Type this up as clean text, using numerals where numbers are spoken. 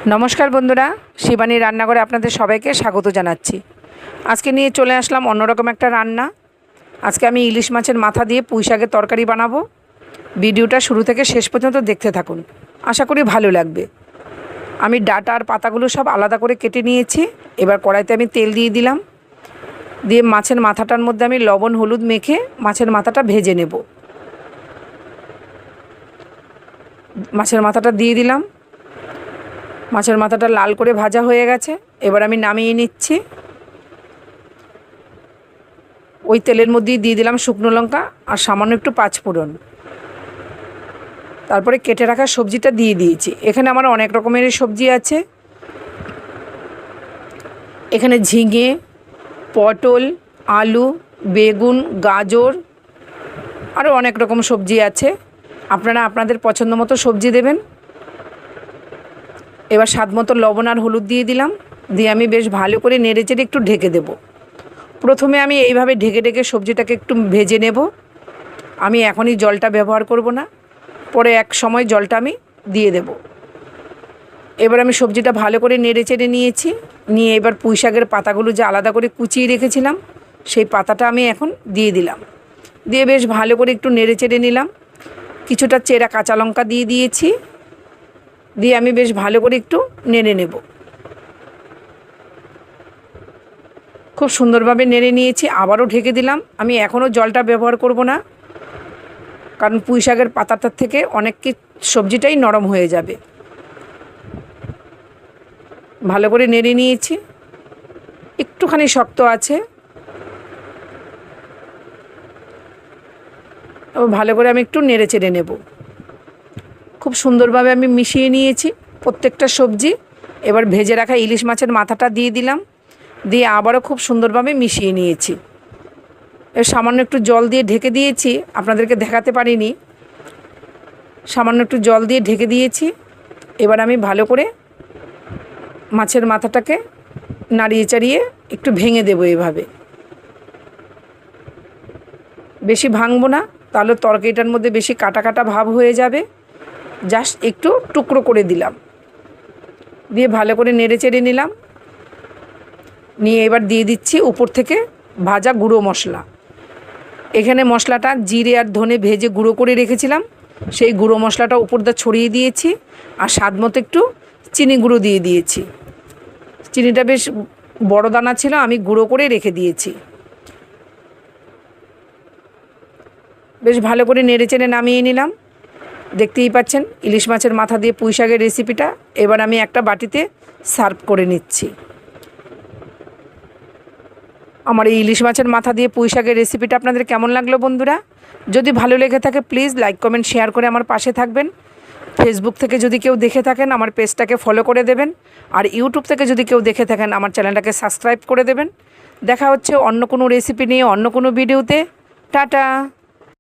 নমস্কার বন্ধুরা, শিবানী রান্নাঘরে আপনাদের সবাইকে স্বাগত জানাচ্ছি। আজকে নিয়ে চলে আসলাম অন্যরকম একটা রান্না। আজকে আমি ইলিশ মাছের মাথা দিয়ে পুঁই শাকের তরকারি বানাবো। ভিডিওটা শুরু থেকে শেষ পর্যন্ত দেখতে থাকুন, আশা করি ভালো লাগবে। আমি ডাটা আর পাতাগুলো সব আলাদা করে কেটে নিয়েছি। এবার কড়াইতে আমি তেল দিয়ে দিলাম, দিয়ে মাছের মাথাটার মধ্যে আমি লবণ হলুদ মেখে মাছের মাথাটা ভেজে নেব। মাছের মাথাটা দিয়ে দিলাম। মাছের মাথাটা লাল করে ভাজা হয়ে গেছে, এবার আমি নামিয়ে নিচ্ছি। ওই তেলের মধ্যেই দিয়ে দিলাম শুকনো লঙ্কা আর সামান্য একটু পাঁচফোড়ন। তারপরে কেটে রাখা সবজিটা দিয়ে দিয়েছি। এখানে আমার অনেক রকমের সবজি আছে। এখানে ঝিঙে, পটল, আলু, বেগুন, গাজর, আরও অনেক রকম সবজি আছে। আপনারা আপনাদের পছন্দ মতো সবজি দেবেন। এবার স্বাদ মতো লবণ আর হলুদ দিয়ে দিলাম, দিয়ে আমি বেশ ভালো করে নেড়েচেড়ে একটু ঢেকে দেব। প্রথমে আমি এইভাবে ঢেকে ঢেকে সবজিটাকে একটু ভেজে নেব। আমি এখনই জলটা ব্যবহার করব না, পরে এক সময় জলটা আমি দিয়ে দেব। এবার আমি সবজিটা ভালো করে নেড়েচেড়ে নিয়েছি। নিয়ে এবার পুঁই শাকের পাতাগুলো যে আলাদা করে কুচিয়ে রেখেছিলাম, সেই পাতাটা আমি এখন দিয়ে দিলাম। দিয়ে বেশ ভালো করে একটু নেড়েচেড়ে নিলাম। কিছুটা চেরা কাঁচা লঙ্কা দিয়ে দিয়েছি। দিয়ে আমি বেশ ভালো করে একটু নেড়ে নেব। খুব সুন্দরভাবে নেড়ে নিয়েছি, আবারও ঢেকে দিলাম। আমি এখনও জলটা ব্যবহার করব না, কারণ পুঁই শাকের পাতাটার থেকে অনেক সবজিটাই নরম হয়ে যাবে। ভালো করে নেড়ে নিয়েছি, একটুখানি শক্ত আছে। ভালো করে আমি একটু নেড়ে চেড়ে নেব। খুব সুন্দরভাবে আমি মিশিয়ে নিয়েছি প্রত্যেকটা সবজি। এবার ভেজে রাখা ইলিশ মাছের মাথাটা দিয়ে দিলাম, দিয়ে আবারও খুব সুন্দরভাবে মিশিয়ে নিয়েছি। এর সামান্য একটু জল দিয়ে ঢেকে দিয়েছি, আপনাদেরকে দেখাতে পারিনি। সামান্য একটু জল দিয়ে ঢেকে দিয়েছি। এবার আমি ভালো করে মাছের মাথাটাকে নাড়িয়ে চাড়িয়ে একটু ভেঙে দেবো। এভাবে বেশি ভাঙবো না, তাহলে তরকারিটার মধ্যে বেশি কাটা কাটা ভাব হয়ে যাবে। জাস্ট একটু টুকরো করে দিলাম, দিয়ে ভালো করে নেড়ে চেড়ে নিলাম। নিয়ে এবার দিয়ে দিচ্ছি উপর থেকে ভাজা গুঁড়ো মশলা। এখানে মশলাটা জিরে আর ধনে ভেজে গুঁড়ো করে রেখেছিলাম, সেই গুঁড়ো মশলাটা উপর দিয়ে ছড়িয়ে দিয়েছি। আর স্বাদ মতো একটু চিনি গুঁড়ো দিয়ে দিয়েছি। চিনিটা বেশ বড় দানা ছিল, আমি গুঁড়ো করে রেখে দিয়েছি। বেশ ভালো করে নেড়ে চেড়ে নামিয়ে নিলাম। দেখতেই পাচ্ছেন ইলিশ মাছের মাথা দিয়ে পুঁই শাকের রেসিপিটা। এবার আমি একটা বাটিতে সার্ভ করে নিচ্ছি। আমার এই ইলিশ মাছের মাথা দিয়ে পুঁই শাকের রেসিপিটা আপনাদের কেমন লাগলো বন্ধুরা? যদি ভালো লেগে থাকে প্লিজ লাইক কমেন্ট শেয়ার করে আমার পাশে থাকবেন। ফেসবুক থেকে যদি কেউ দেখে থাকেন আমার পেজটাকে ফলো করে দেবেন। আর ইউটিউব থেকে যদি কেউ দেখে থাকেন আমার চ্যানেলটাকে সাবস্ক্রাইব করে দেবেন। দেখা হচ্ছে অন্য কোনো রেসিপি নিয়ে অন্য কোনো ভিডিওতে। টাটা।